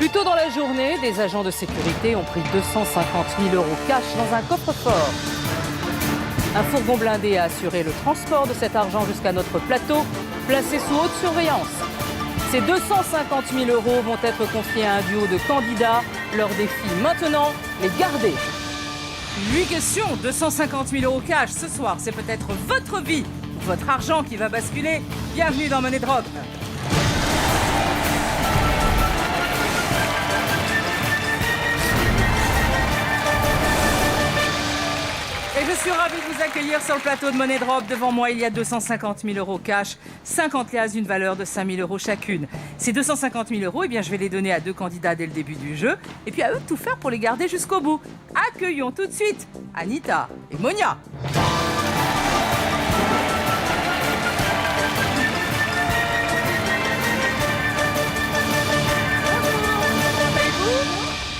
Plus tôt dans la journée, des agents de sécurité ont pris 250 000 € cash dans un coffre-fort. Un fourgon blindé a assuré le transport de cet argent jusqu'à notre plateau, placé sous haute surveillance. Ces 250 000 € vont être confiés à un duo de candidats. Leur défi maintenant, les garder. 8 questions, 250 000 € cash ce soir. C'est peut-être votre vie ou votre argent qui va basculer. Bienvenue dans Money Drop. Et je suis ravie de vous accueillir sur le plateau de Money Drop. Devant moi, il y a 250 000 € cash, 50 liasses d'une valeur de 5 000 € chacune. Ces 250 000 €, eh bien, je vais les donner à 2 candidats dès le début du jeu. Et puis à eux de tout faire pour les garder jusqu'au bout. Accueillons tout de suite Anita et Monia.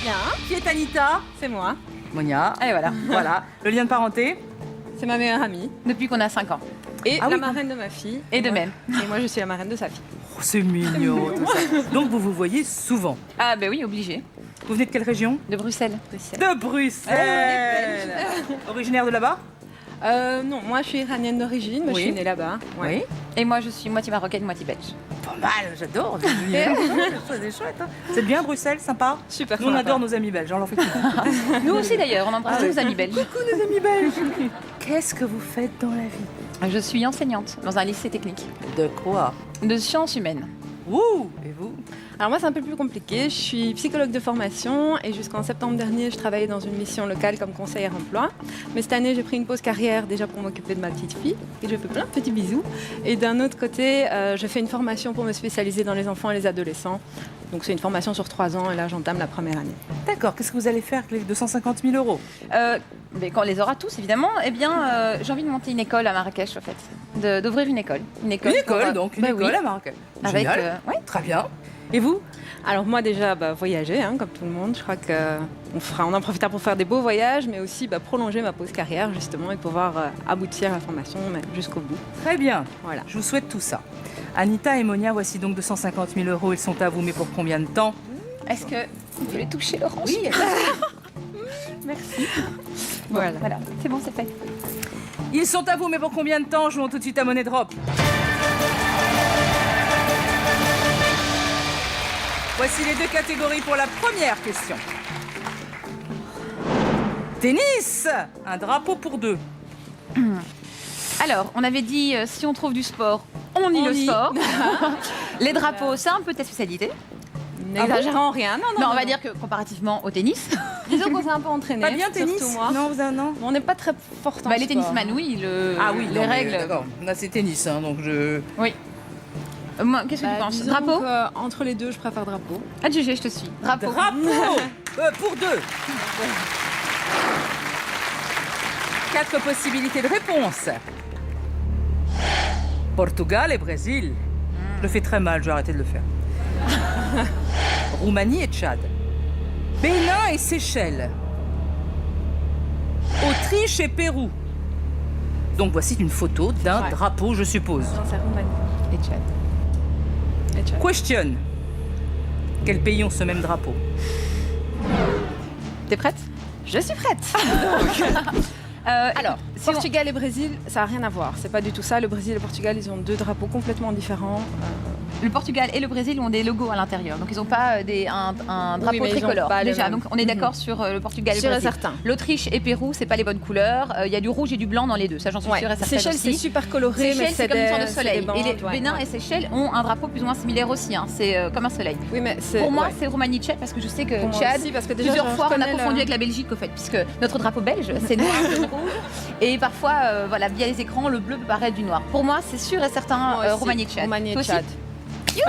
Bien, Qui est Anita? c'est moi. Monia. Et voilà. Voilà. Le lien de parenté? C'est ma meilleure amie. Depuis qu'on a 5 ans. Et Ah la oui, marraine de ma fille. Et de moi- même. Et moi, je suis la marraine de sa fille. Oh, c'est mignon tout ça. Donc vous vous voyez souvent. Ah ben oui, obligé. Vous venez de quelle région? De Bruxelles. De Bruxelles. Originaire de là-bas? Non, moi, je suis iranienne d'origine, mais Oui. je suis née là-bas. Ouais. Et moi, je suis moitié marocaine, moitié belge. Pas mal, j'adore. C'est chouette. Hein. C'est bien Bruxelles, sympa. Super Nous, on sympa. adore nos amis belges, on leur fait plaisir. Nous aussi d'ailleurs, on embrasse Ah nos amis belges. Coucou nos amis belges. Qu'est-ce que vous faites dans la vie? Je suis enseignante dans un lycée technique De quoi? de sciences humaines. Ouh. Et vous? Alors moi, c'est un peu plus compliqué. Je suis psychologue de formation et jusqu'en septembre dernier, je travaillais dans une mission locale comme conseillère emploi. Mais cette année, j'ai pris une pause carrière déjà pour m'occuper de ma petite fille et je fais plein de petits bisous. Et d'un autre côté, je fais une formation pour me spécialiser dans les enfants et les adolescents. Donc c'est une formation sur 3 ans et là, j'entame la première année. D'accord. Qu'est-ce que vous allez faire avec les 250 000 €? Mais quand on les aura tous, évidemment, eh bien, j'ai envie de monter une école à Marrakech, en fait. D'ouvrir une école. Une école, Une école, donc une Bah école oui. à Marrakech. Avec, Génial. ouais. Très bien. Et vous? Alors moi déjà, voyager, hein, comme tout le monde. Je crois qu'on en profitera pour faire des beaux voyages, mais aussi prolonger ma pause carrière justement et pouvoir aboutir à la formation mais jusqu'au bout. Très bien. Voilà. Je vous souhaite tout ça. Anita et Monia, voici donc 250 000 €. Ils sont à vous, mais pour combien de temps? Est-ce que vous voulez toucher Laurence? Oui. Merci. Voilà. Voilà, c'est bon, c'est fait. Ils sont à vous, mais pour combien de temps? Jouons tout de suite à Money Drop. Voici les 2 catégories pour la première question. Tennis. Un drapeau pour 2. Alors, on avait dit, si on trouve du sport, on y le sort. Les drapeaux, c'est un peu ta spécialité. N'exagérons rien. Non, Non, on va dire que comparativement au tennis, Disons qu'on s'est un peu entraîné. Pas bien tennis? Surtout moi. Non, vous non. Mais on n'est pas très fort en bah, les sport. tennisman, oui, Ah oui, les non, mais règles. D'accord. Là, c'est tennis, hein, donc je. Oui. Moi, qu'est-ce que tu penses? Disons Drapeau? que, entre les deux, je préfère drapeau. Adjugé, je te suis. Drapeau. Drapeau pour 2. 4 possibilités de réponse. Portugal et Brésil. Je le fais très mal, je vais arrêter de le faire. Roumanie et Tchad. Bénin et Seychelles. Autriche et Pérou. Donc voici une photo d'un Ouais. drapeau, je suppose. Non, c'est Roumanie. Et Tchad. Et Tchad. Question. Quels pays ont ce même drapeau? T'es prête? Je suis prête. Alors, si on- Portugal et Brésil, ça n'a rien à voir. C'est pas du tout ça. Le Brésil et le Portugal, ils ont 2 drapeaux complètement différents. le Portugal et le Brésil ont des logos à l'intérieur, donc ils n'ont pas un drapeau mais ils ont tricolore. pas le Déjà, même. donc on est d'accord sur le Portugal et le Sûr et Brésil. certain. L'Autriche et Pérou, c'est pas les bonnes couleurs. Il y a du rouge et du blanc dans les deux, ça j'en suis sûre et certaine Seychelles, c'est aussi. super coloré, Seychelles, mais c'est comme une sorte de c'est soleil. des bandes, Et les ouais, Bénin ouais. et Seychelles ont un drapeau plus ou moins similaire aussi. Hein. C'est comme un soleil. Oui, mais c'est. Pour moi, ouais. c'est Roumanie-Tchad parce que je sais que Pour moi Tchad, aussi, parce que déjà, plusieurs je fois, on a reconnais confondu le- avec la Belgique, au fait, puisque notre drapeau belge, c'est noir, jaune, rouge. Et parfois, voilà, via les écrans, le bleu peut paraître du noir. Pour moi, c'est sûr et certain Moi aussi, Roumanie et Tchad. Roumanie et Toi aussi Tchad.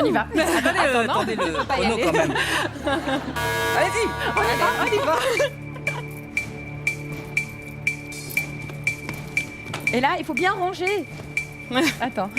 On y va. Attendez le pas y chrono aller. quand même. Allez-y. On y va. Et là, il faut bien ranger. Attends.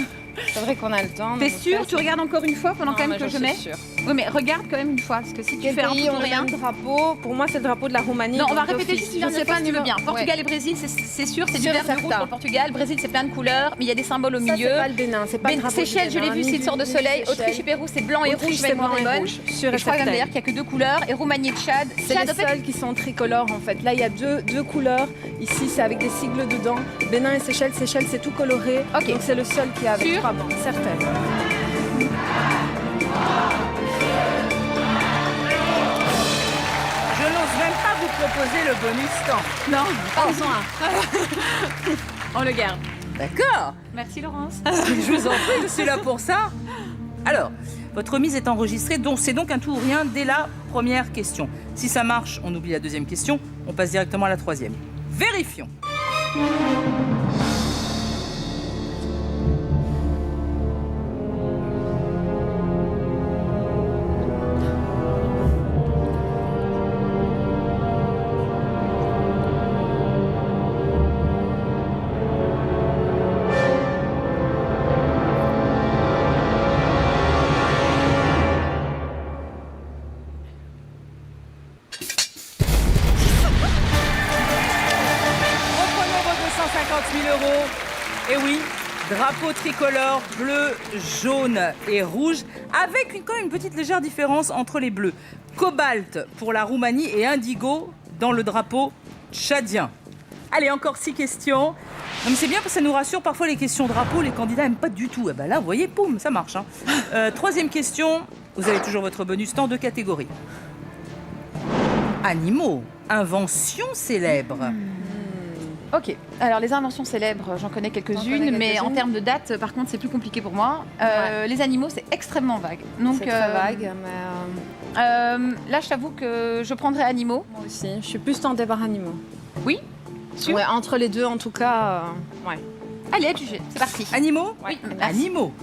C'est vrai qu'on a le temps. T'es donc sûr? ça, Tu regardes encore une fois pendant Non, quand même mais que j'en je suis mets? sûre. Oui, mais regarde quand même une fois, parce que si tu Quel fais un pays tout ont ou le rien. même drapeau? Pour moi, c'est le drapeau de la Roumanie. Non, on va donc répéter d'office. si tu viens de Je sais le faire, si tu veux bien. numéro- Portugal ouais. et Brésil, c'est sûr, c'est du Sûr et vert, du rouge certain. pour le Portugal. Brésil, c'est plein de couleurs, mais il y a des symboles au Ça, milieu. c'est pas le Bénin, c'est pas le drapeau du Seychelles, je l'ai Bénin, vu, ni c'est une du- sorte de ni soleil. Seychelles. Autriche et Pérou, c'est blanc et Autriche, rouge, c'est même noir blanc et et bonne. rouge, sûr Et et je crois même certain. d'ailleurs qu'il n'y a que 2 couleurs. Et Roumanie et Tchad. C'est Tchad, les en fait, seuls qui sont tricolores en fait. Là, il y a deux couleurs. Ici, c'est avec des sigles dedans. Bénin et Seychelles, Seychelles, c'est tout coloré. Ok. Donc c'est le seul qui est avec Sûr 3 bandes, certaines. Je n'ose même pas vous proposer le bonus temps. non, pas besoin. On le garde. D'accord. Merci Laurence. Je vous en prie, je suis là pour ça. Alors, votre mise est enregistrée, donc c'est donc un tout ou rien dès la première question. Si ça marche, on oublie la deuxième question, on passe directement à la troisième. Vérifions. Reprenons vos 250 000 euros. Et oui, drapeau tricolore bleu, jaune et rouge, avec quand même une petite légère différence entre les bleus. Cobalt pour la Roumanie et indigo dans le drapeau tchadien. Allez, encore 6 questions. Non, mais c'est bien parce que ça nous rassure. Parfois, les questions drapeau, les candidats n'aiment pas du tout. Et ben là, vous voyez, poum, ça marche. Hein. Troisième question. Vous avez toujours votre bonus temps, 2 catégories. Animaux, invention célèbre. Ok, alors les inventions célèbres, j'en connais quelques-unes, mais en termes de date, par contre, c'est plus compliqué pour moi. Les animaux, c'est extrêmement vague. Donc, C'est très vague, mais là, je t'avoue que je prendrais animaux. moi aussi. Je suis plus tentée par animaux. Oui. Sûr. Ouais, entre les deux, en tout cas. Ouais. Allez, à juger, c'est parti. Animaux Oui, merci. Animaux.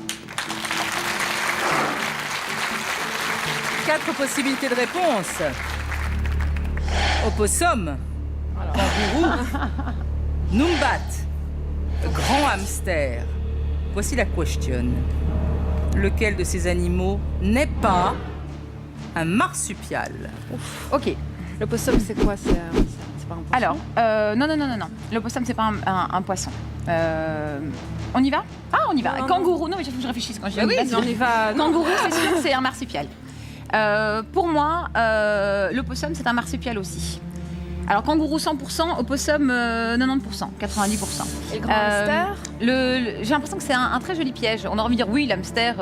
4 possibilités de réponse. Opossum, kangourou, numbat, grand hamster. Voici la question. Lequel de ces animaux n'est pas un marsupial? Ok. Le possum, c'est quoi? C'est pas un poisson. Alors, non. Le possum, c'est pas un poisson. On y va? Ah, on y va. Non, non, Kangourou, non, mais il faut que je réfléchisse quand je dis Ah oui, on y va. on y va. Kangourou, c'est sûr, c'est un marsupial. Pour moi, le possum, c'est un marsupial aussi. Alors, kangourou 100%, opossum 90%, 90%. Et le grand hamster? J'ai l'impression que c'est un très joli piège. On aurait envie de dire oui, l'hamster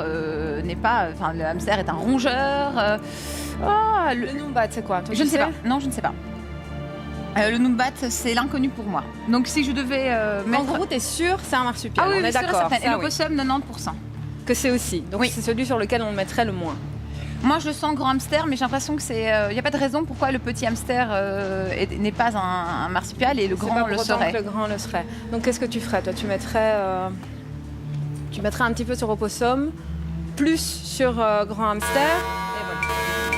n'est pas. Enfin, le hamster est un rongeur. Le numbat, c'est quoi? Toi, Je tu ne sais sais pas. Non, je ne sais pas. Le numbat, c'est l'inconnu pour moi. Donc, si je devais mettre. Kangourou, t'es sûr? C'est un marsupial. Ah oui, on oui, est sûr et d'accord. certain. Et ça, le oui. possum 90%. Que c'est aussi. Donc Oui. c'est celui sur lequel on le mettrait le moins. Moi, je le sens grand hamster, mais j'ai l'impression que c'est. Il n'y a pas de raison pourquoi le petit hamster n'est pas un marsupial et le C'est grand pas le pour autant serait. que le grand le serait. Donc qu'est-ce que tu ferais? Toi, tu mettrais un petit peu sur opossum, plus sur grand hamster.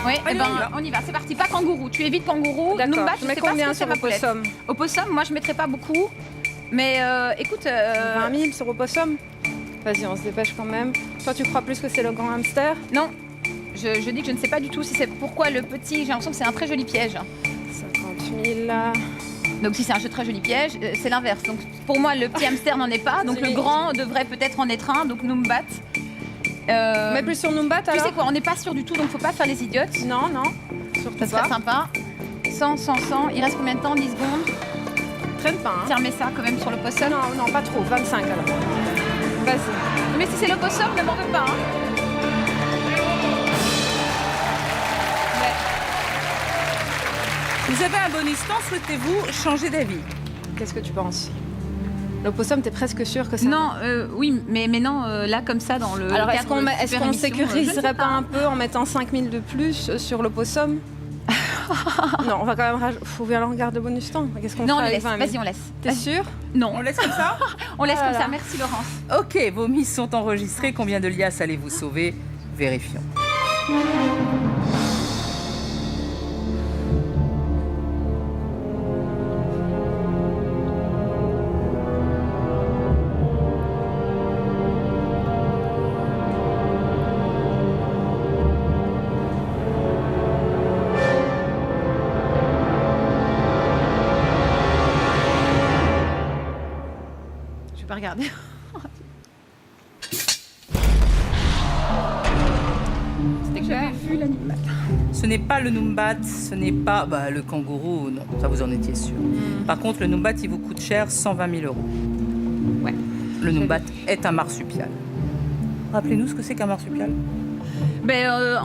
Oui, Allez, ben, on y va. on y va. C'est parti. Pas kangourou. Tu évites kangourou. D'accord. Numbat, Tu je mets sais pas combien ce que c'est sur ma poulette. opossum? Opossum, moi, je mettrais pas beaucoup. Mais écoute. 20 000 sur opossum? Vas-y, on se dépêche quand même. Toi, tu crois plus que c'est le grand hamster? Non. Je dis que je ne sais pas du tout si c'est pourquoi le petit. J'ai l'impression que c'est un très joli piège. 50 000 là. Donc si c'est un jeu très joli piège, c'est l'inverse. Donc pour moi, le petit hamster n'en est pas. Donc C'est le lui. grand devrait peut-être en être un. Donc numbat. Mais plus sur numbat Tu alors? sais quoi, on n'est pas sûr du tout, donc faut pas faire les idiotes. Non, non. Surtout Ça serait pas. sympa. 100, 100, 100. Il reste combien de temps? 10 secondes. Traîne pas, hein. Tiens, mets ça quand même sur le possum. Non, non, pas trop. 25 alors. Vas-y. Mais si c'est le possum, ne m'en veux pas. Hein. Vous avez un bonus temps, souhaitez-vous changer d'avis? Qu'est-ce que tu penses? L'opossum, t'es presque sûr que ça. Non, oui, mais non, là comme ça dans le. Alors est-ce cadre qu'on de est-ce super qu'on émission, je ne sécuriserait sais pas un peu en mettant 5 000 de plus sur l'opossum? Non, on va quand même faut bien le regarder le bonus temps. Qu'est-ce qu'on Non, on fait le avec laisse. 20 000? Vas-y, on laisse. T'es sûr? Non, On laisse comme ça? on laisse Ah comme là ça. là. Merci Laurence. Ok, vos mises sont enregistrées. Combien de liasses allez-vous sauver? Vérifions. pas regarder. C'était que j'avais vu l'animal. Ce n'est pas le Numbat, ce n'est pas le kangourou, non, ça vous en étiez sûr. Par contre, le Numbat, il vous coûte cher, 120 000 euros. Ouais. Le Numbat est un marsupial. Rappelez-nous ce que c'est qu'un marsupial.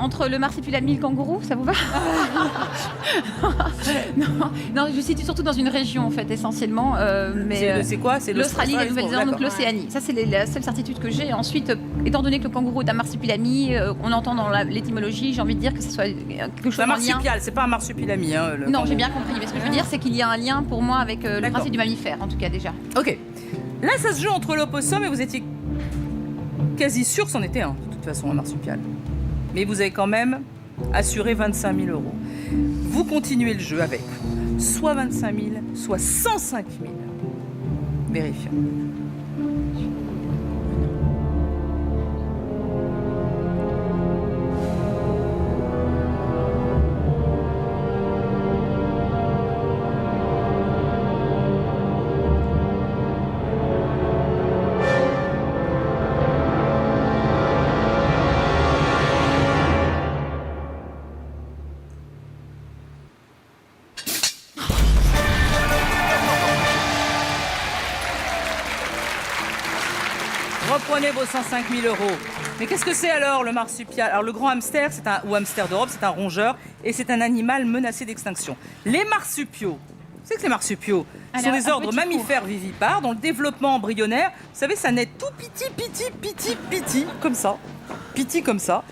Entre le marsupial et le kangourou, ça vous va? non, je situe surtout dans une région en fait essentiellement. C'est quoi? C'est l'Australie et la Nouvelle-Zélande, donc l'Océanie. Ça, c'est la seule certitude que j'ai. Ensuite, étant donné que le kangourou est un marsupial, on entend dans l'étymologie, j'ai envie de dire que ce soit quelque chose un en lien. marsupial, c'est pas un marsupilami. Non, kangourou. j'ai bien compris. Mais ce que je veux dire, c'est qu'il y a un lien pour moi avec le principe du mammifère, en tout cas déjà. Ok. Là, ça se joue entre l'opossum et vous étiez quasi sûr que c'en était un, de toute façon, un marsupial. Mais vous avez quand même assuré 25 000 euros. Vous continuez le jeu avec soit 25 000, soit 105 000. Vérifions. Reprenez vos 105 000 euros. Mais qu'est-ce que c'est alors le marsupial? Alors le grand hamster, ou hamster d'Europe, c'est un rongeur et c'est un animal menacé d'extinction. Les marsupiaux, c'est que les marsupiaux sont des ordres mammifères vivipares dont le développement embryonnaire, vous savez, ça naît tout petit, comme ça. Petit comme ça.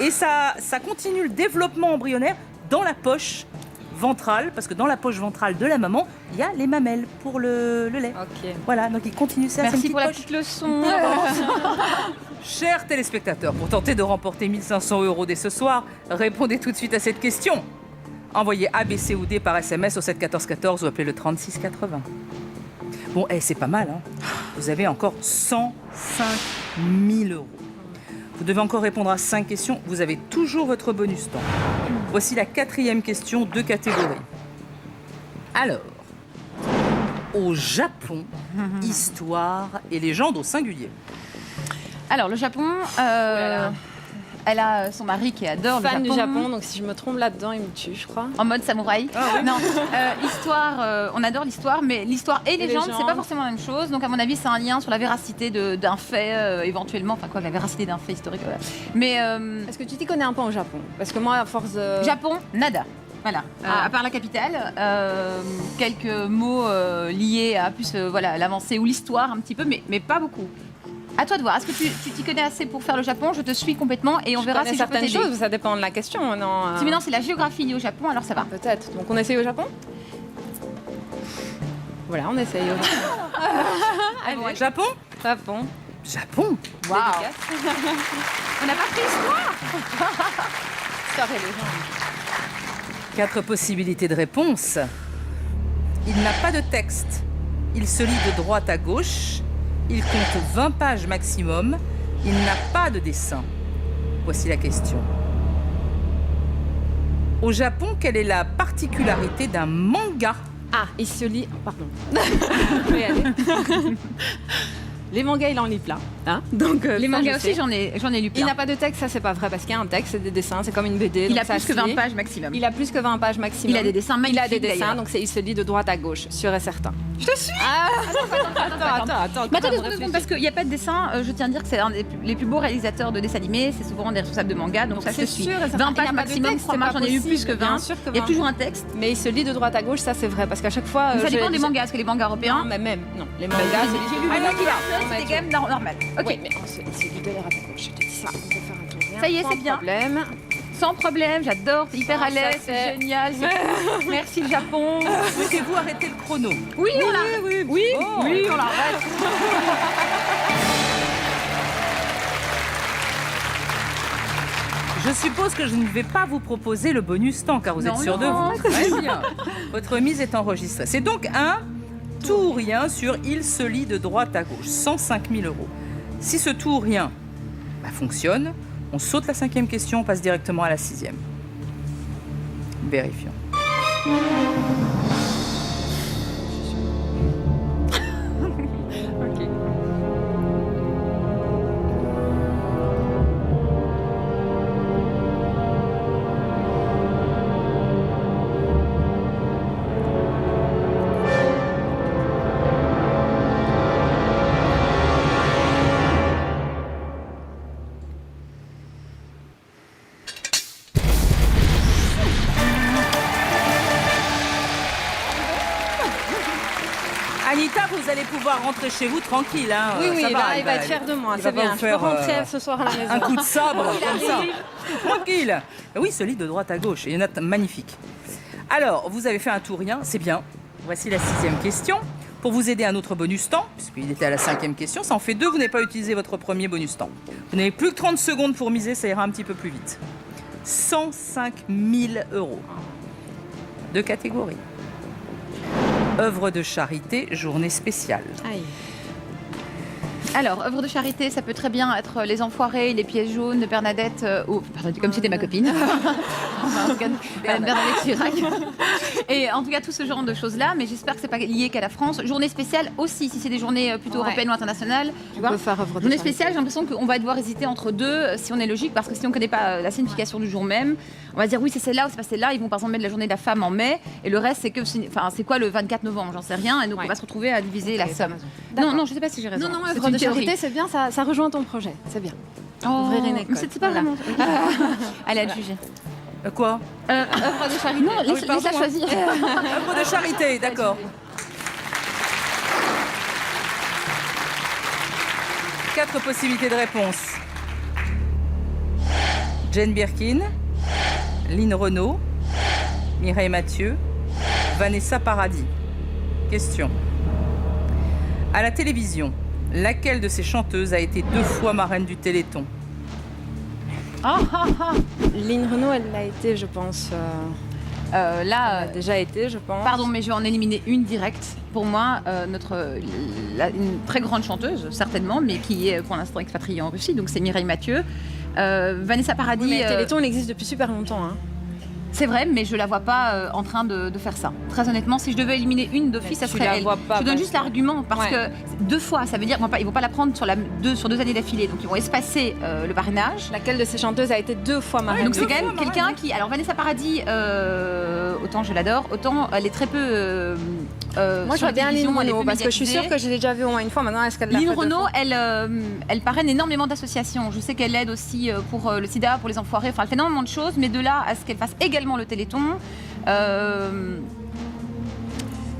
Et ça continue le développement embryonnaire dans la poche ventrale, parce que dans la poche ventrale de la maman, il y a les mamelles pour le lait. Ok. Voilà, donc il continue ça. Merci pour la petite leçon. Chers téléspectateurs, pour tenter de remporter 1500 euros dès ce soir, répondez tout de suite à cette question. Envoyez A, B, C ou D par SMS au 7 14 14 ou appelez le 36 80. Bon, c'est pas mal, hein. Vous avez encore 105 000 euros. Vous devez encore répondre à 5 questions. Vous avez toujours votre bonus temps. Voici la 4e question, 2 catégories. Alors, au Japon, histoire et légende au singulier. Alors, le Japon, elle a son mari qui adore le Japon. Fan du Japon, donc si je me trompe là-dedans, il me tue, je crois. En mode samouraï. Non, histoire, on adore l'histoire, mais l'histoire et légende, c'est pas forcément la même chose. Donc, à mon avis, c'est un lien sur la véracité d'un fait, éventuellement. Enfin, quoi, la véracité d'un fait historique. Voilà. Mais. Est-ce que tu t'y connais un peu en Japon? Parce que moi, à force de. Japon, nada. Voilà, à part la capitale, quelques mots liés à plus l'avancée ou l'histoire un petit peu, mais pas beaucoup. À toi de voir. Est-ce que tu t'y connais assez pour faire le Japon? Je te suis complètement et on verra si je peux certaines t'aider. choses, ça dépend de la question. Non, Si maintenant c'est la géographie liée au Japon, alors ça va. Peut-être. Donc on essaye au Japon? Voilà, on essaye au Japon. Allez, Japon? Japon. Japon? waouh. On n'a pas pris histoire. Histoire et légende. 4 possibilités de réponse. Il n'a pas de texte. Il se lit de droite à gauche. Il compte 20 pages maximum. Il n'a pas de dessin. Voici la question. Au Japon, quelle est la particularité d'un manga? Ah, il se lit. Pardon. Oui, allez. Les mangas, il en lit plein. Hein, donc, Les ça, mangas je aussi, sais. j'en ai lu plein. Il n'a pas de texte, ça c'est pas vrai, parce qu'il y a un texte, c'est des dessins, c'est comme une BD. Il donc a ça plus que se lit. 20 pages maximum. Il a plus que 20 pages maximum. Il a des dessins Il a magnifiques, des dessins, d'ailleurs. donc il se lit de droite à gauche, sûr et certain. Je te suis. Attends. Mais attends 2 secondes, parce qu'il n'y a pas de dessin. Je tiens à dire que c'est un des les plus beaux réalisateurs de dessins animés. C'est souvent des responsables de manga, donc ça je te suis. 20 pages maximum, crois-moi, j'en ai lu plus que 20. Bien sûr que 20. Il y a toujours un texte. Mais il se lit de droite à gauche, ça c'est vrai, parce qu'à chaque fois. Ça dépend des mangas, parce que les mangas Non, européens. mais même. Non, les mangas, J'ai lu c'était quand même normal. Ok. Oui, mais c'est lit de droite à gauche, je te dis ça. On peut faire un tour. Ça y est, c'est bien. Problème. Sans problème, j'adore, t'es hyper à Ça, l'aise, c'est- c'est génial. Merci le Japon. Souhaitez-vous arrêter le chrono? Oui, on l'arrête. Oui, Oh. oui, on l'arrête. Je suppose que je ne vais pas vous proposer le bonus temps, car vous êtes sûr de non. vous. Très bien. Votre mise est enregistrée. C'est donc un tout ou rien sur il se lit de droite à gauche. 105 000 euros. Si ce tout ou rien fonctionne, on saute la 5e question, on passe directement à la 6e. Vérifions. Ok. là, vous allez pouvoir rentrer chez vous tranquille. Hein. Oui, Ça là, il va être fier de moi. il C'est va pas bien. vous Je peux faire, rentrer ce soir à la maison. un coup de sabre comme ça. Tranquille. Oui, ce lit de droite à gauche. Il y en a magnifique. Alors, vous avez fait un tourien, c'est bien. Voici la 6e question. Pour vous aider, un autre bonus temps, puisqu'il était à la 5e question. Ça en fait 2, vous n'avez pas utilisé votre premier bonus temps. Vous n'avez plus que 30 secondes pour miser, ça ira un petit peu plus vite. 105 000 €. 2 catégories. Œuvre de charité, journée spéciale. Aïe. Alors, œuvre de charité, ça peut très bien être Les Enfoirés, Les Pièces jaunes de Bernadette, pardon, comme c'était ma copine. Enfin, en tout cas, Bernadette Chirac. Et en tout cas, tout ce genre de choses-là, mais j'espère que c'est pas lié qu'à la France. Journée spéciale aussi, si c'est des journées plutôt européennes ou internationales. Tu vois. On peut faire œuvre de Journée charité. spéciale, j'ai l'impression qu'on va devoir hésiter entre deux, si on est logique, parce que si on ne connaît pas la signification du jour même, on va se dire oui, c'est celle-là ou c'est pas celle-là. Ils vont par exemple mettre la journée de la femme en mai, et le reste, c'est quoi le 24 novembre, j'en sais rien, et donc on va se retrouver à diviser la somme. Non, je sais pas si j'ai raison. Non, C'est œuvre une de théorie. charité, c'est bien, ça rejoint ton projet. C'est bien. Oh, Ouvrir une école. mais c'était pas Voilà. vraiment. Allez, à te juger. Quoi? Œuvre de charité. Non, laisse-la choisir. Œuvre de charité, d'accord. 4 possibilités de réponse. Jane Birkin, Lynn Renaud, Mireille Mathieu, Vanessa Paradis. Question. À la télévision, laquelle de ces chanteuses a été 2 fois marraine du Téléthon? Lynn Renaud, elle l'a été, je pense. Elle a déjà été, je pense. Pardon, mais je vais en éliminer une directe. Pour moi, une très grande chanteuse, certainement, mais qui est pour l'instant expatriée en Russie, donc c'est Mireille Mathieu. Vanessa Paradis. Oui, mais Téléthon, il existe depuis super longtemps. Hein. C'est vrai, mais je la vois pas en train de faire ça. Très honnêtement, si je devais éliminer une d'office, ça tu serait la elle. vois pas, Je donne parce juste l'argument parce que 2 fois, ça veut dire ils vont pas la prendre sur 2 années d'affilée, donc ils vont espacer le parrainage. Laquelle de ces chanteuses a été 2 fois marraine? Donc c'est deux quand même fois quelqu'un marraine. qui. Alors Vanessa Paradis, autant je l'adore, autant elle est très peu. Moi, je vois bien Lynn Renaud, parce que je suis sûre que je l'ai déjà vue au moins une fois. Maintenant, est-ce qu'elle l'a fait Lynn 2 Renaud, fois? elle parraine énormément d'associations. Je sais qu'elle aide aussi pour le sida, pour les enfoirés. Enfin, elle fait énormément de choses, mais de là à ce qu'elle fasse également le Téléthon.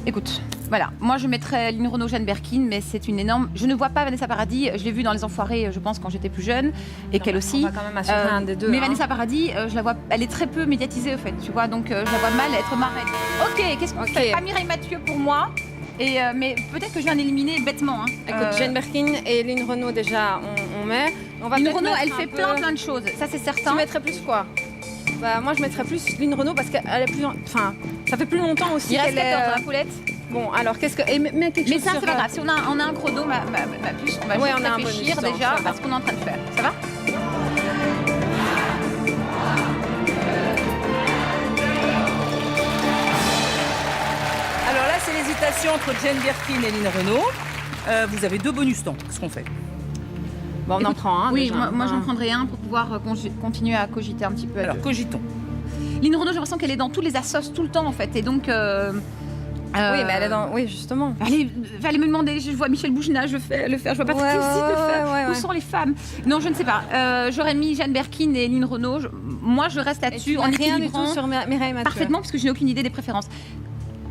Écoute, voilà. Moi, je mettrais Lynn Renaud, Jeanne Birkin, mais c'est une énorme. Je ne vois pas Vanessa Paradis. Je l'ai vue dans Les Enfoirés, je pense, quand j'étais plus jeune, et qu'elle aussi. On va quand même assurer un des deux. Mais hein. Vanessa Paradis, je la vois. Elle est très peu médiatisée, au fait. Tu vois, donc je la vois mal être marraine. Ok, qu'est-ce qu'on fait? Pas Mireille Mathieu pour moi. Mais peut-être que je vais en éliminer bêtement. Hein. Écoute, Jane Birkin et Lynn Renaud, déjà, on met. On va Lynn peut-être Renaud, mettre elle un fait peu- plein de choses. Ça, c'est Tu certain. mettrais plus quoi? Bah, moi, je mettrais plus Lynn Renaud parce qu'elle est plus. Enfin, ça fait plus longtemps aussi Il reste qu'elle est. 14 dans la poulette. Bon, alors qu'est-ce que. Mais quelque Mais chose ça, sur, c'est pas grave. Si on a un chrono, ma puce, on va Ouais, juste on a un réfléchir bonus temps, déjà ça va. à ce qu'on est en train de faire. Ça va? Alors là, c'est l'hésitation entre Jane Birkin et Lynn Renaud. Vous avez 2 bonus temps. Qu'est-ce qu'on fait? Bon, on en prend un. Oui, déjà. moi j'en prendrai un pour pouvoir continuer à cogiter un petit peu. Alors, cogitons. Lynn Renaud, j'ai l'impression qu'elle est dans tous les assos tout le temps en fait. Et donc. Oui, mais elle est dans. Oui, justement. Allez me demander, je vois Michel Boujna, je fais le faire, je vois pas Ouais, aussi le faire. ouais, Où ouais. sont les femmes? Non, je ne sais pas. J'aurais mis Jeanne Birkin et Lynn Renaud. Moi, je reste Et là-dessus tu en mets rien du équilibrant tout sur Mireille Mathieu. parfaitement parce que je n'ai aucune idée des préférences.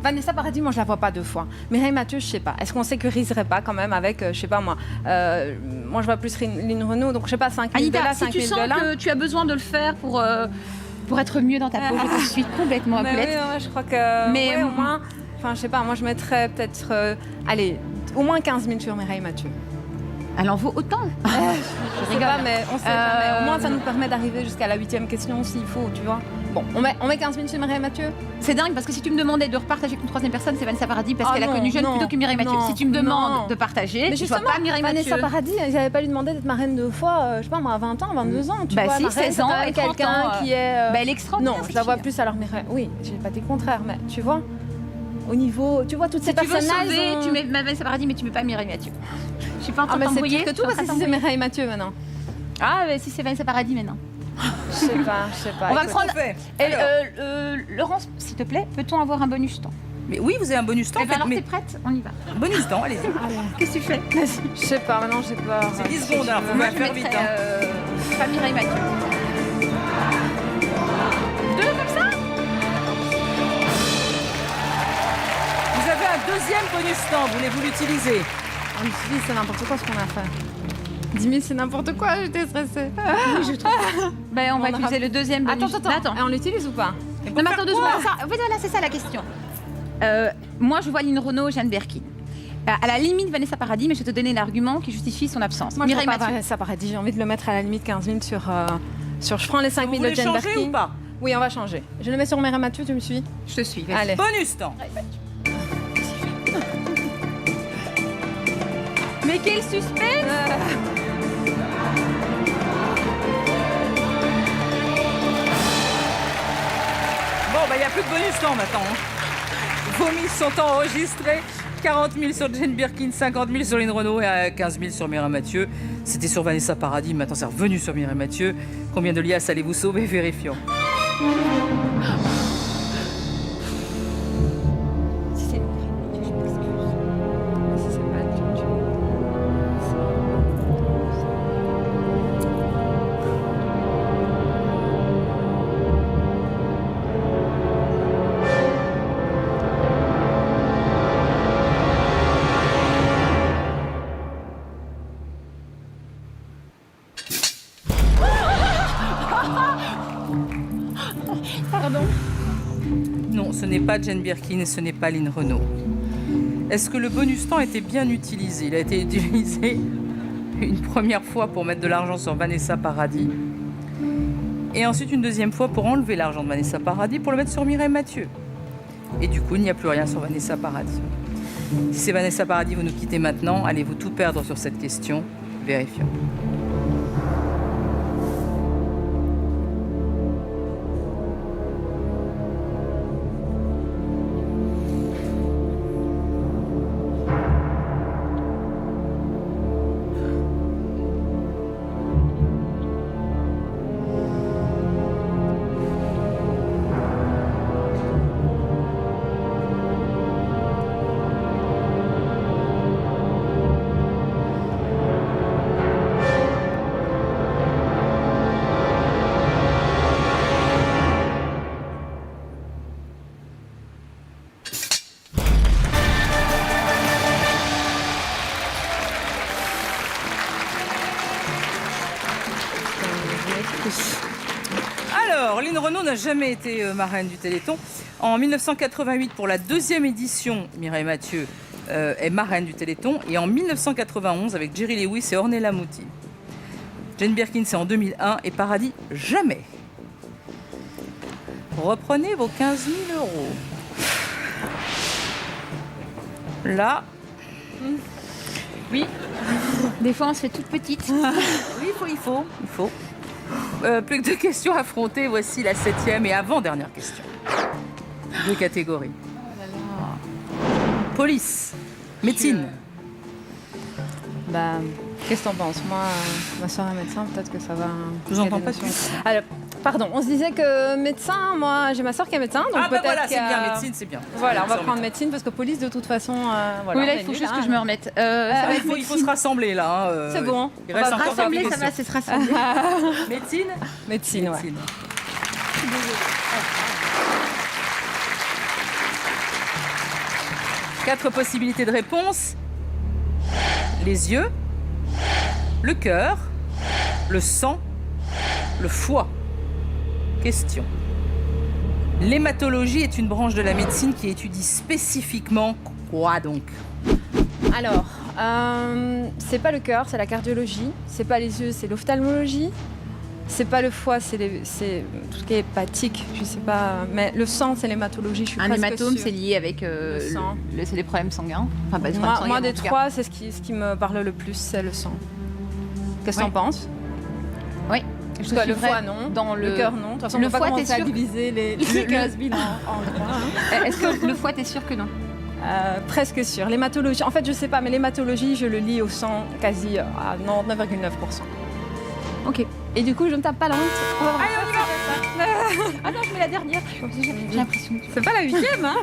Vanessa Paradis, moi je la vois pas 2 fois. Mireille Mathieu, je sais pas. Est-ce qu'on sécuriserait pas quand même avec, je sais pas moi, moi je vois plus Lynn Renaud, donc je sais pas, 5 000 de Anita, là, si 5 tu 000 sens de là. que tu as besoin de le faire pour être mieux dans ta peau, je te suis complètement à Mais Poulette. oui, ouais, je crois que. Mais, ouais, au moins, enfin je sais pas, moi je mettrais peut-être, allez, au moins 15 000 sur Mireille Mathieu. Elle en vaut autant. Je sais pas, mais on sait jamais. Au moins ça nous permet d'arriver jusqu'à la 8e question s'il faut, tu vois. Bon, on met 15 000 sur Mireille Mathieu. C'est dingue parce que si tu me demandais de repartager avec une 3e personne, c'est Vanessa Paradis parce Ah qu'elle a non, connu jeune non, plutôt que Mireille Mathieu. non, Si tu me demandes non. de partager, Mais je vois justement, pas Mireille Vanessa Mathieu. Paradis, ils n'avaient pas lui demandé d'être marraine 2 fois, je sais pas moi, à 20 ans, 22 ans, tu Bah vois. si, marraine, 16 c'est ans quand même et 30 quelqu'un ans, qui est. Bah, elle est extraordinaire. Non, je cette la vois fille. plus alors Mireille. Oui, j'ai pas dit le contraire, mais tu vois, au niveau, tu vois, toutes ces Si tu veux personnes-là, sauver, ils ont... tu mets Vanessa Paradis, mais tu mets pas Mireille Mathieu. Je suis pas en Ah, train mais de c'est t'embrouiller. pire que tout, parce que si c'est Mireille Mathieu maintenant. Ah, mais si c'est Vanessa Paradis maintenant. Je sais pas. On va écoute. prendre. fait. Et, Alors. Laurence, s'il te plaît, peut-on avoir un bonus temps? Mais oui, vous avez un bonus temps. Eh ben alors, mais t'es prête? On y va. bonus temps, allez-y. Qu'est-ce que tu fais? Vas-y. Je sais pas, maintenant j'ai peur. C'est 10 secondes, alors faut Moi, bien je faire vite. mettrais Hein. pas Mireille Mathieu. 2 comme ça? Vous avez un deuxième bonus temps, voulez-vous l'utiliser? On utilise, c'est n'importe quoi ce qu'on a fait. 10 000, c'est n'importe quoi, j'étais stressée. Oui, je trouve. Ben, on va utiliser le deuxième bonus. Attends. Et on l'utilise ou pas? Non, mais attends 2 secondes. Voilà, c'est ça la question. Moi, je vois Lynn Renaud, Jeanne Birkin. À la limite, Vanessa Paradis, mais je vais te donner l'argument qui justifie son absence. Moi, Mireille je Mathieu. Vanessa Paradis, j'ai envie de le mettre à la limite 15 000 sur je prends les 5 Vous 000 voulez de Jane changer Birkin. ou pas? Oui, on va changer. Je le mets sur Mireille Mathieu, tu me suis? Je te suis. vas-y. Allez. Bonus temps. Mais quel suspense! Bon, bah, il n'y a plus de bonus temps maintenant. Hein. Vos mises sont enregistrées. 40 000 sur Jane Birkin, 50 000 sur Lynn Renaud et 15 000 sur Mireille Mathieu. C'était sur Vanessa Paradis, maintenant c'est revenu sur Mireille Mathieu. Combien de liasses allez-vous sauver? Vérifions. Si c'est pas du tout. Non, ce n'est pas Jane Birkin et ce n'est pas Lynn Renaud. Est-ce que le bonus temps était bien utilisé? Il a été utilisé une première fois pour mettre de l'argent sur Vanessa Paradis et ensuite une deuxième fois pour enlever l'argent de Vanessa Paradis pour le mettre sur Mireille Mathieu. Et du coup, il n'y a plus rien sur Vanessa Paradis. Si c'est Vanessa Paradis, vous nous quittez maintenant. Allez-vous tout perdre sur cette question? Vérifions. Alors, Lynn Renaud n'a jamais été marraine du Téléthon. En 1988, pour la deuxième édition, Mireille Mathieu est marraine du Téléthon. Et en 1991, avec Jerry Lewis et Ornella Muti. Jane Birkin, c'est en 2001. Et Paradis, jamais. Reprenez vos 15 000 euros. Là, Oui. Des fois, on se fait toute petite. oui, il faut. Plus que 2 questions à affronter. Voici la 7e et avant-dernière question. 2 catégories. Police, médecine. Bah, qu'est-ce que t'en penses? Moi, ma soeur est médecin, peut-être que ça va. Je vous entends pas plus. Alors, pardon, on se disait que médecin, moi j'ai ma soeur qui est médecin, donc Ah bah peut-être voilà, c'est qu'à- bien, médecine, c'est bien. Voilà, on va Sur prendre médecine parce que police de toute façon. Voilà, Oui, là, on il est faut nuls, juste hein. que je me remette. Ça Ah, va il être faut se médecine. rassembler là. hein, C'est bon. Il reste On va encore Rassembler, quelques ça va, questions. c'est se rassembler. Médecine. Médecine, ouais. Médecine. 4 possibilités de réponse. Les yeux, le cœur, le sang, le foie. Question. L'hématologie est une branche de la médecine qui étudie spécifiququement quoi donc? Alors, c'est pas le cœur, c'est la cardiologie. C'est pas les yeux, c'est l'ophtalmologie. C'est pas le foie, c'est tout ce qui est hépatique, je sais pas. Mais le sang, c'est l'hématologie, je suis Un presque hématome, sûre. c'est lié avec sang. c'est les problèmes sanguins. Enfin, pas des problèmes Moi, sanguins, moi, mais en des tout cas. 3, c'est ce qui me parle le plus, c'est le sang. Qu'est-ce que Ouais. t'en penses? Oui. Je Parce que le suivrai foie, non. Dans Le cœur, non. De toute façon, le on peut pas foie, commencer t'es à sûr diviser les has-been en 3. Hein. Est-ce que le foie, t'es sûr que non? Presque sûr. L'hématologie, en fait, je sais pas, mais l'hématologie, je le lis au sang quasi à 99,9%. Ok. Et du coup, je ne tape pas la honte. Allez, on y va. Ah non, je mets la dernière. J'ai l'impression. C'est pas la 8e, hein?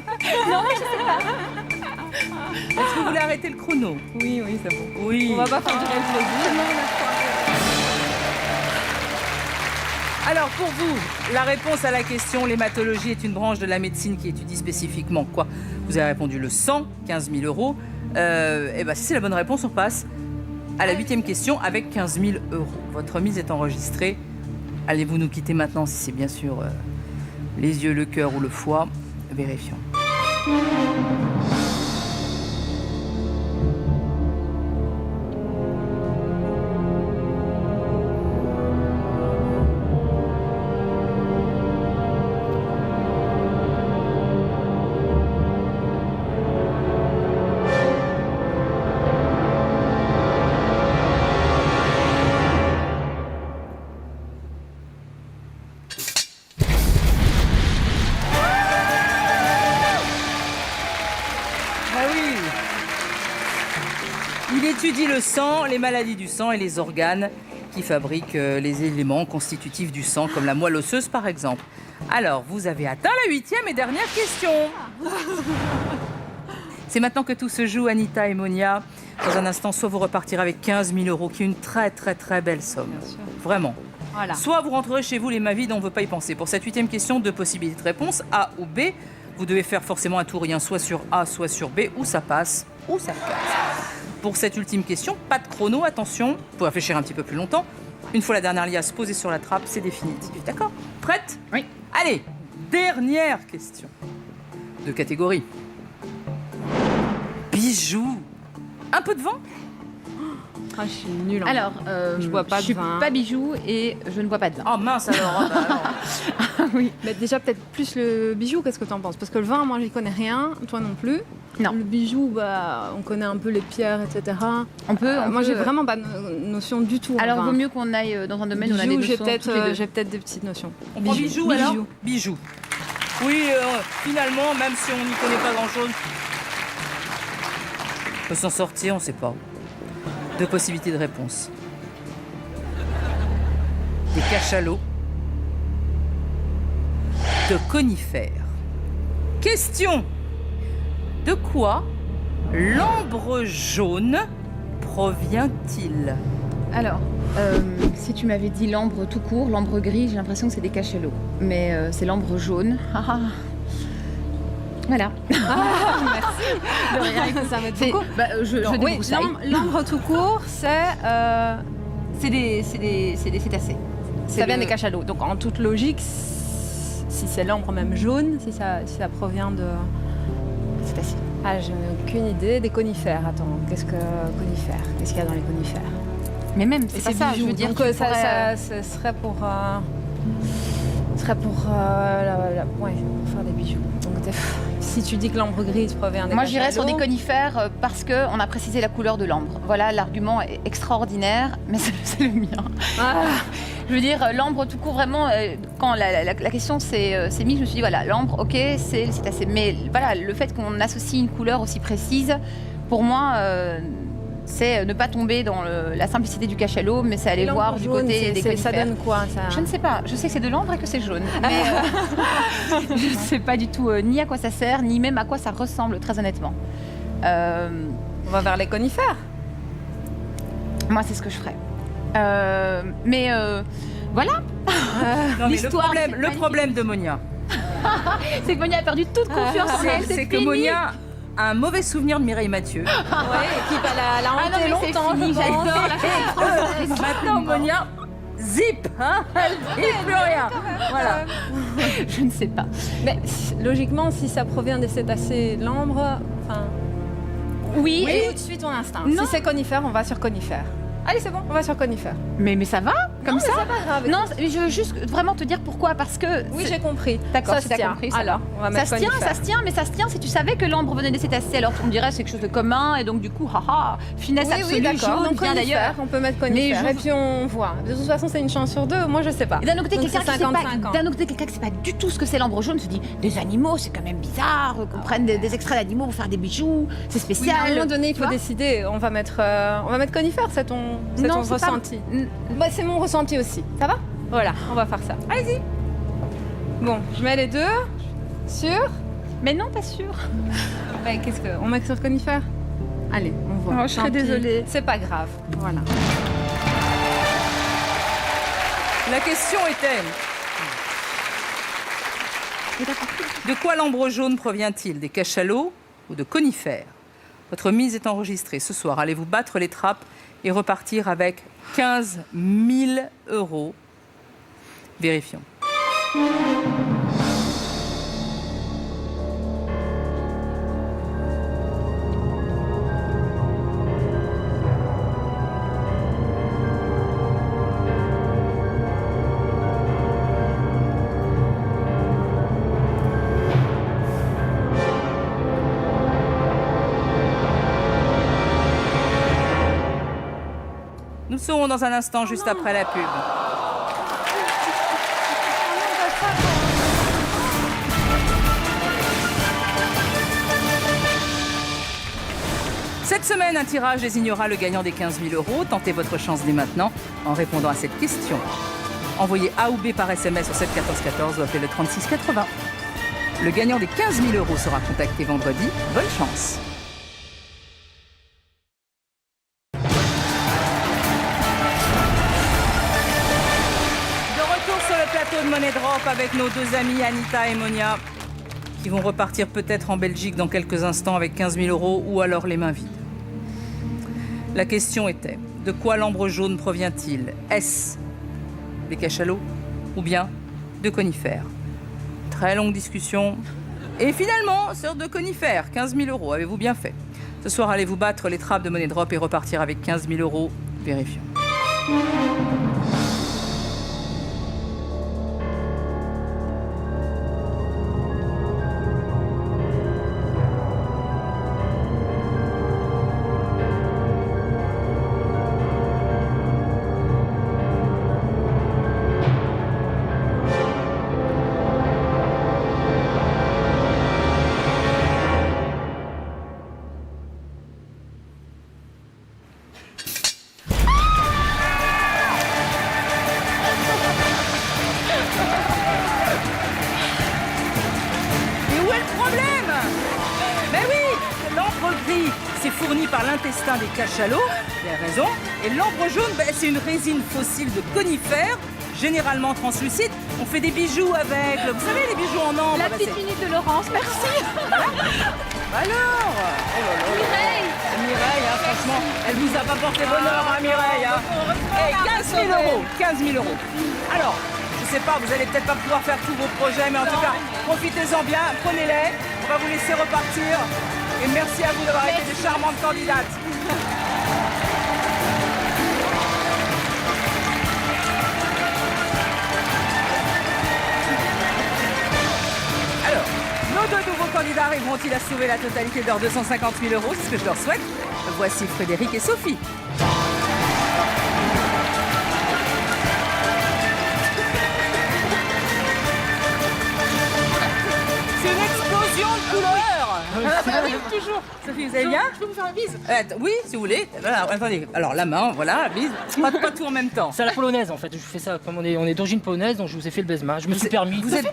Est-ce que vous voulez arrêter le chrono? Oui, oui, c'est bon. Oui. On va pas faire durer le plaisir. Alors pour vous, la réponse à la question, l'hématologie est une branche de la médecine qui étudie spécifiquement quoi? Vous avez répondu le sang, 15 000 euros. Et ben, si c'est la bonne réponse, on passe à la 8e question avec 15 000 euros. Votre mise est enregistrée. Allez-vous nous quitter maintenant si c'est bien sûr les yeux, le cœur ou le foie? Vérifions. Il étudie le sang, les maladies du sang et les organes qui fabriquent les éléments constitutifs du sang, comme la moelle osseuse par exemple. Alors, vous avez atteint la 8e et dernière question. C'est maintenant que tout se joue, Anita et Monia. Dans un instant, soit vous repartirez avec 15 000 euros, qui est une très très très belle somme. Vraiment. Voilà. Soit vous rentrerez chez vous les mains vides, on ne veut pas y penser. Pour cette 8e question, 2 possibilités de réponse, A ou B. Vous devez faire forcément un tour rien, soit sur A, soit sur B, ou ça passe, ou ça casse. Pour cette ultime question, pas de chrono, attention, vous pouvez réfléchir un petit peu plus longtemps. Une fois la dernière liasse posée sur la trappe, c'est définitif. D'accord? Prête? Oui. Allez, dernière question. De catégorie. Bijoux. Un peu de vent? Ah, je suis nulle. Alors, je bois pas de je suis vin. pas bijou et je ne bois pas de vin. Oh mince alors, Oui. Mais déjà, peut-être plus le bijou, qu'est-ce que tu en penses? Parce que le vin, moi, j'y connais rien, toi non plus. Non. Le bijou, bah, on connaît un peu les pierres, etc. On peut. Moi, j'ai vraiment pas de notion du tout. Alors, en vaut vin. mieux qu'on aille dans un domaine où on a des Bijou, notions. toutes les deux. j'ai peut-être des petites notions. On prend bijoux alors? Bijoux. Oui, finalement, même si on n'y connaît pas grand-chose, on peut s'en sortir, on ne sait pas. 2 possibilités de réponse. Des cachalots. De conifères. Question. De quoi l'ambre jaune provient-il? Alors, si tu m'avais dit l'ambre tout court, l'ambre gris, j'ai l'impression que c'est des cachalots. Mais c'est l'ambre jaune. Ah, ah. Voilà. Merci. De rien, ça m'aide beaucoup. Je Oui, débroussaille. l'ambre tout court, c'est C'est des cétacés. ça vient des cachalots. Donc, en toute logique, si c'est l'ambre même jaune, si ça provient de... Cétacés. Ah, je n'ai aucune idée. Des conifères. Attends, qu'est-ce qu'il y a dans les conifères? Mais même, c'est pas ça. Je veux dire, donc tu ça pourrais, ce serait pour faire des bijoux. Donc si tu dis que l'ambre grise provient des Moi, j'irais sur des cachalots, conifères parce qu'on a précisé la couleur de l'ambre. Voilà, l'argument est extraordinaire, mais c'est le mien. Ah, Je veux dire, l'ambre tout court, vraiment, quand la question s'est mise, je me suis dit, voilà, l'ambre, ok, c'est assez. Mais voilà, le fait qu'on associe une couleur aussi précise, pour moi, c'est ne pas tomber dans la simplicité du cachalot, mais c'est aller l'ambre voir du jaune, côté des conifères. ça donne quoi ça? Je ne sais pas. Je sais que c'est de l'ambre et que c'est jaune. Mais je ne sais pas du tout ni à quoi ça sert, ni même à quoi ça ressemble, très honnêtement. On va vers les conifères. Moi, c'est ce que je ferais. Mais voilà. Non, mais L'histoire, c'est le problème de Monia, c'est que Monia a perdu toute confiance en elle. c'est que fini. Monia a un mauvais souvenir de Mireille Mathieu. Ouais, qui elle a Ah non, hanté mais c'est longtemps. fini, je pense. j'adore la chanson française. Maintenant, Monia, zip, hein, elle dit plus rien. Voilà. Je ne sais pas. Mais logiquement, si ça provient des cétacés, l'ambre, enfin. Oui, Oui, tout de suite ton instinct. Non. Si c'est conifère, on va sur conifère. Allez, c'est bon, on va sur conifère. mais ça va comme Non, ça. mais c'est pas grave. Non, mais je veux juste vraiment te dire pourquoi. Parce que Oui, c'est- j'ai compris. D'accord, ça si se t'as tient. compris, ça Alors, on va ça mettre se tient, conifère. ça se tient, mais ça se tient si tu savais que l'ambre venait des cétacés. Alors on dirait c'est quelque chose de commun et donc du coup, haha, finesse Oui, absolue, oui, d'accord. jaune, Donc bien d'ailleurs. conifère, on peut mettre conifère. Mais Et puis on voit. De toute façon, c'est une chance sur 2. Moi, je sais pas. Et d'un autre côté, Donc, quelqu'un c'est qui sait 55 pas, ans. d'un autre côté, quelqu'un qui sait pas du tout ce que c'est l'ambre jaune se dit des animaux, c'est quand même bizarre qu'on prenne des extraits d'animaux pour faire des bijoux, c'est Oui, mais spécial. à un moment donné, il tu faut vois. décider. On va mettre conifère, c'est ton Non, c'est pas- ressenti. Bah, c'est mon ressenti aussi. Ça va? Voilà, on va faire ça. Allez-y. Bon, je mets les deux. Sûr? Mais non, pas sûr. Bah, qu'est-ce que... On met sur conifère? Allez, on voit. Oh, je serais Tant pis. désolée. C'est pas grave. Voilà. La question était... De quoi l'ambre jaune provient-il? Des cachalots ou de conifères? Votre mise est enregistrée. Ce soir, allez-vous battre les trappes et repartir avec 15 000 €? Vérifions. Nous serons dans un instant, juste après la pub. Cette semaine, un tirage désignera le gagnant des 15 000 €. Tentez votre chance dès maintenant en répondant à cette question. Envoyez A ou B par SMS au 7 14 14 ou appelez le 36 80. Le gagnant des 15 000 € sera contacté vendredi. Bonne chance. De retour sur le plateau de Money Drop avec nos deux amies Anita et Monia qui vont repartir peut-être en Belgique dans quelques instants avec 15 000 € ou alors les mains vides. La question était, de quoi l'ambre jaune provient-il? Est-ce des cachalots ou bien de conifères? Très longue discussion. Et finalement, sur de conifères, 15 000 €, avez-vous bien fait? Ce soir, allez-vous battre les trappes de Money Drop et repartir avec 15 000 €? Vérifions. Des cachalots, vous avez raison. Et l'ambre jaune, c'est une résine fossile de conifères, généralement translucide. On fait des bijoux avec, vous savez, les bijoux en ambre. La petite minute de Laurence, merci. Alors, Mireille, franchement, elle vous a pas porté bonheur, Mireille. Et 15 000 €, 15 000 €. Alors, je sais pas, vous allez peut-être pas pouvoir faire tous vos projets, mais en tout cas, profitez-en bien, prenez-les. On va vous laisser repartir. Et merci à vous d'avoir été des charmantes candidates. Alors, nos deux nouveaux candidats arriveront-ils à sauver la totalité de leurs 250 000 €? C'est ce que je leur souhaite. Voici Frédéric et Sophie. C'est une explosion de couleurs. Oui, toujours. Sophie, vous allez bien? Je peux vous faire une bise? Oui, si vous voulez. Voilà, attendez. Alors, la main, voilà, bise. Pas tout en même temps. C'est à la polonaise en fait, je fais ça comme on est d'origine polonaise, donc je vous ai fait le baisement. Je me suis permis. Vous êtes...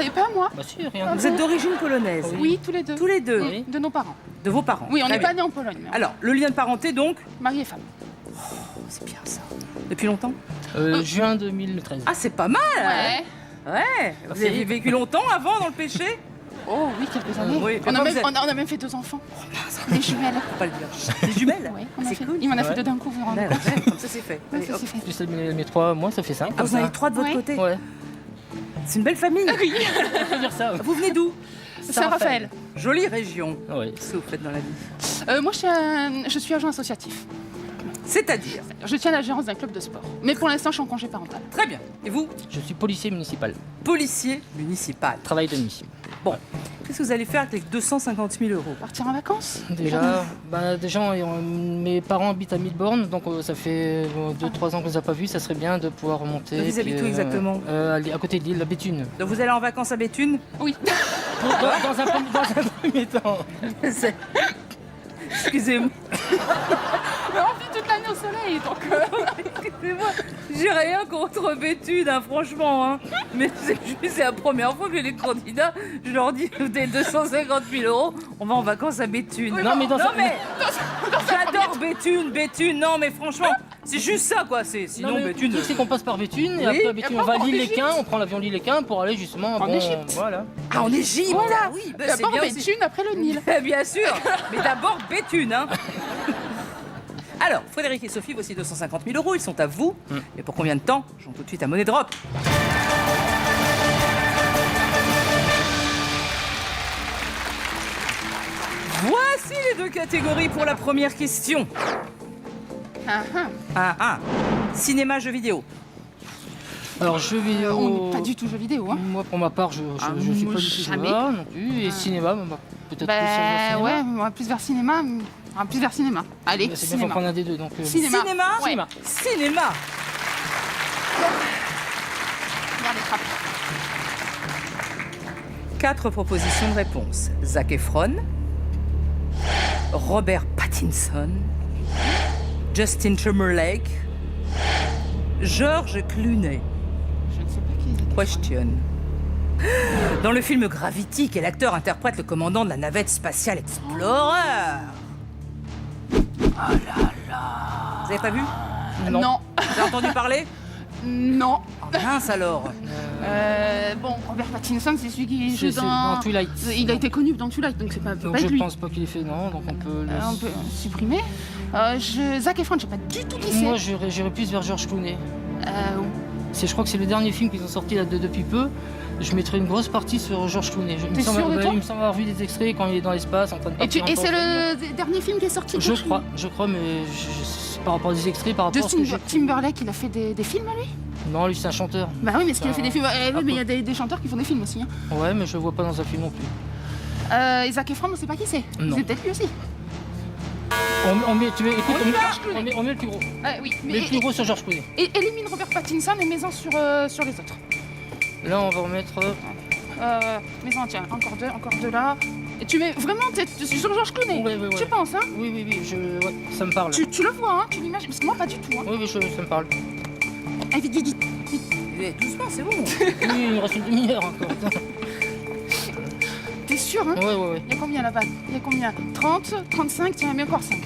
Et pas moi. Bah si, rien. Vous êtes d'origine polonaise? Oui, tous les deux. Tous les deux? Oui. De nos parents. De vos parents? Oui, on Très n'est pas bien. nés en Pologne. Mais Alors, le lien de parenté, donc? mari et femme. C'est bien ça. Depuis longtemps? Juin 2013. Ah, c'est pas mal. Ouais. Ouais. Vous avez vécu longtemps avant dans le péché? Oh oui, quelques années. oui. On, a Comment même, vous êtes- on a même fait 2 enfants. Des jumelles. Faut pas le dire. Des jumelles? Oui, on a C'est fait. cool. Il m'en a fait Ouais. 2 d'un coup, vous vous rendez Ouais, compte? ouais, comme ça, c'est fait. Ouais, Allez, ça, hop. c'est fait. Plus mes 3, moi ça fait 5. Ah, vous en avez 3 de votre Ouais. côté? Ouais, C'est une belle famille. Oui. on peut dire ça. Vous venez d'où? Saint-Raphaël. Jolie région. Ouais. Qu'est-ce que vous faites dans la vie? Moi, je suis agent associatif. C'est-à-dire? Je tiens la gérance d'un club de sport. Mais pour l'instant, je suis en congé parental. Très bien. Et vous? Je suis policier municipal, Policier municipal. travail de nuit. Bon. Qu'est-ce que vous allez faire avec les 250 000 €? Partir en vacances? Déjà, mes parents habitent à Milborn, donc ça fait 2-3 ans qu'on ne les a pas vus, ça serait bien de pouvoir remonter. Vous habitez où exactement? À côté de l'île, la Béthune. Donc vous allez en vacances à Béthune? Oui. Dans un premier temps. Excusez-moi. Mais on vit toute l'année au soleil, donc... Excusez-moi. J'ai rien contre Béthune, hein, franchement. Hein. Mais c'est la première fois que j'ai des candidats. Je leur dis, des 250 000 €, on va en vacances à Béthune. Non, mais dans ça- J'adore Béthune. Non, mais franchement, C'est juste ça, quoi. Sinon, Non, mais Béthune. le truc, c'est qu'on passe par Béthune, et Oui. après Béthune, on va à Lille-les-Quins, on prend l'avion Lille-les-Quins pour aller justement En Égypte. Voilà. Ah, en Égypte. Voilà. Ah oui, bah, c'est D'abord bien aussi. Béthune, après le Nil. Bien sûr, mais d'abord Béthune. Hein. Alors, Frédéric et Sophie, voici 250 000 euros, ils sont à vous. Mais pour combien de temps? Je joue tout de suite à Money Drop. Voici les deux catégories pour la première question. Cinéma, jeux vidéo. Alors, jeux vidéo. On n'est pas du tout jeux vidéo. Hein. Moi, pour ma part, je suis moi, pas du tout jamais. joueur non plus. Et cinéma, bah, peut-être plus sur le Bah cinéma. ouais, moi plus vers cinéma. Plus vers cinéma. Allez, Mais c'est bien, faut cinéma. prendre un des deux. Donc, Cinéma. Cinéma. Ouais. Cinéma. Cinéma. Regarde les trappes. 4 propositions de réponse. Zac Efron, Robert Pattinson, Justin Timberlake, George Clooney. Je ne sais pas qui est. Question. Dans le film Gravity, quel acteur interprète le commandant de la navette spatiale Explorer? Oh là là. Vous avez pas vu? Non. Vous avez entendu parler? Non. Oh, mince alors. Bon, Robert Pattinson, c'est celui qui joue C'est dans Twilight. Il a été connu dans Twilight, donc c'est pas, Donc pas je lui. pense pas qu'il ait fait, non. Donc on peut. On peut supprimer. Zac Efron, je sais pas du tout qui c'est. Moi, j'irais plus vers George Clooney. Je crois que c'est le dernier film qu'ils ont sorti là depuis peu. Je mettrais une grosse partie sur George Clooney. T'es sûr de toi Il me semble avoir vu des extraits quand il est dans l'espace en train de partir. Et c'est le dernier film qui est sorti. Je crois, mais par rapport aux extraits, par rapport à ce que Justin j'ai. Timberlake, il a fait des films, lui. Non, lui c'est un chanteur. Bah oui, mais est-ce qu'il a fait des films oui, peu. mais il y a des chanteurs qui font des films aussi. Hein. Ouais, mais je le vois pas dans un film non plus. Et Zac Efron, on sait pas qui c'est. Non. C'est peut-être lui aussi. On met, tu veux, écoute, On y va, George Clooney. on met le plus gros. Oui, Mais le plus gros sur George Clooney. Et élimine Robert Pattinson et mets-en sur les autres. Là, on va remettre. Mets-en, tiens, encore deux là. Et tu mets vraiment sur George Clooney. Ouais. Tu penses, hein? Oui, ouais, ça me parle. Tu le vois, hein? Tu l'imagines? Parce que moi, pas du tout. Hein. Oui, ça me parle. Allez, vite. Doucement, c'est bon. Oui, il me reste une demi-heure encore. T'es sûr, hein? Ouais. Il y a combien là-bas? Il y a combien? 30, 35, tiens, mais encore 5.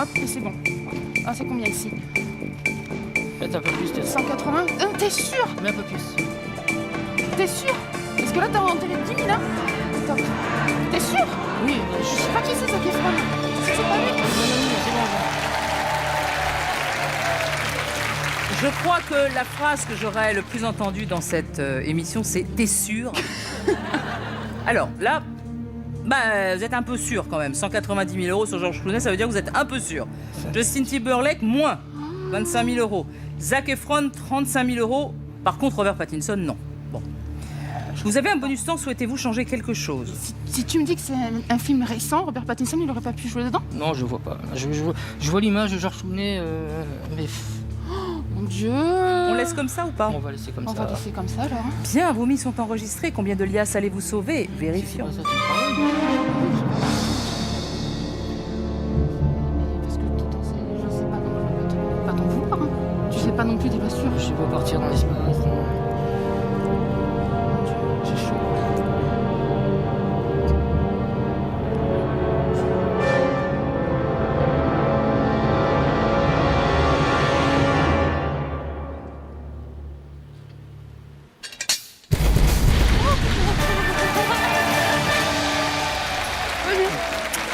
Hop, et c'est bon. Ah, c'est combien ici? Peut-être un peu plus, peut-être. 180? T'es sûr? Mais un peu plus. T'es sûr? Parce que là, t'as rentré les 10 000, hein? Top. T'es sûr? Oui, Je sais pas qui c'est, Zac Efron. C'est pas lui? c'est bon. Je crois que la phrase que j'aurais le plus entendue dans cette émission, c'est « T'es sûr ?» Alors là, vous êtes un peu sûr quand même. 190 000 euros sur George Clooney, ça veut dire que vous êtes un peu sûr. Justin Timberlake, moins 25 000 euros. Zac Efron, 35 000 euros. Par contre, Robert Pattinson, non. Bon. Vous avez un bonus temps, souhaitez-vous changer quelque chose? Si tu me dis que c'est un film récent, Robert Pattinson, il aurait pas pu jouer dedans? Non, je vois pas. Je vois l'image de George Clooney, mais Mon Dieu! On laisse comme ça ou pas? on va laisser comme On ça. va laisser comme ça, alors. Bien, vos mises sont enregistrées. Combien de liasses allez-vous sauver? Vérifions. Ça, tu parles. Parce que je sais pas non plus, pas t'en vouloir, hein. Tu sais pas non plus, t'es pas sûr. Je sais pas partir dans l'espace. J'ai chaud.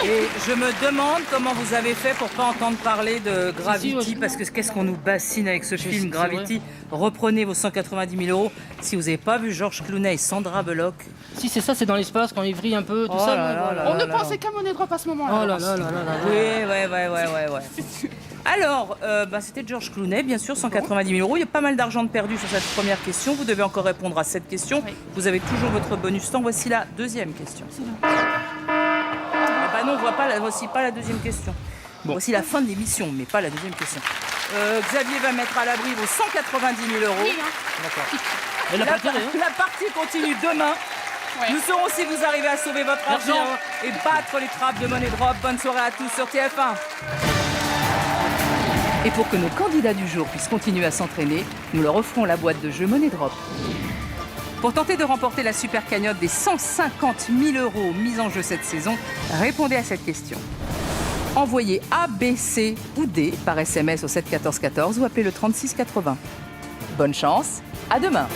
Et je me demande comment vous avez fait pour pas entendre parler de Gravity, Si, ouais. parce que qu'est-ce qu'on nous bassine avec ce film c'est Gravity. Reprenez vos 190 000 euros. Si vous n'avez pas vu George Clooney et Sandra Bullock, Si c'est ça, c'est dans l'espace quand il vrille un peu, tout Oh ça. là mais là voilà. là On ne là. pensait qu'à Money Drop à ce moment-là. Oh là là là là là. oui, ouais. Alors, c'était George Clooney, bien sûr, 190 000 euros. Il y a pas mal d'argent de perdu sur cette première question. Vous devez encore répondre à cette question. Oui. Vous avez toujours votre bonus temps. Voici la deuxième question. Ah bah non, voici pas la deuxième question. Bon. Voici la fin de l'émission, mais pas la deuxième question. Xavier va mettre à l'abri vos 190 000 euros. Oui, hein. D'accord. Elle a pas intérêt, hein. La partie continue demain. Ouais. Nous saurons si vous arrivez à sauver votre Merci, argent hein. et battre les trappes de Money Drop. Bonne soirée à tous sur TF1. Et pour que nos candidats du jour puissent continuer à s'entraîner, nous leur offrons la boîte de jeu Money Drop. Pour tenter de remporter la super cagnotte des 150 000 euros mis en jeu cette saison, répondez à cette question. Envoyez A, B, C ou D par SMS au 7 14 14 ou appelez le 36 80. Bonne chance, à demain.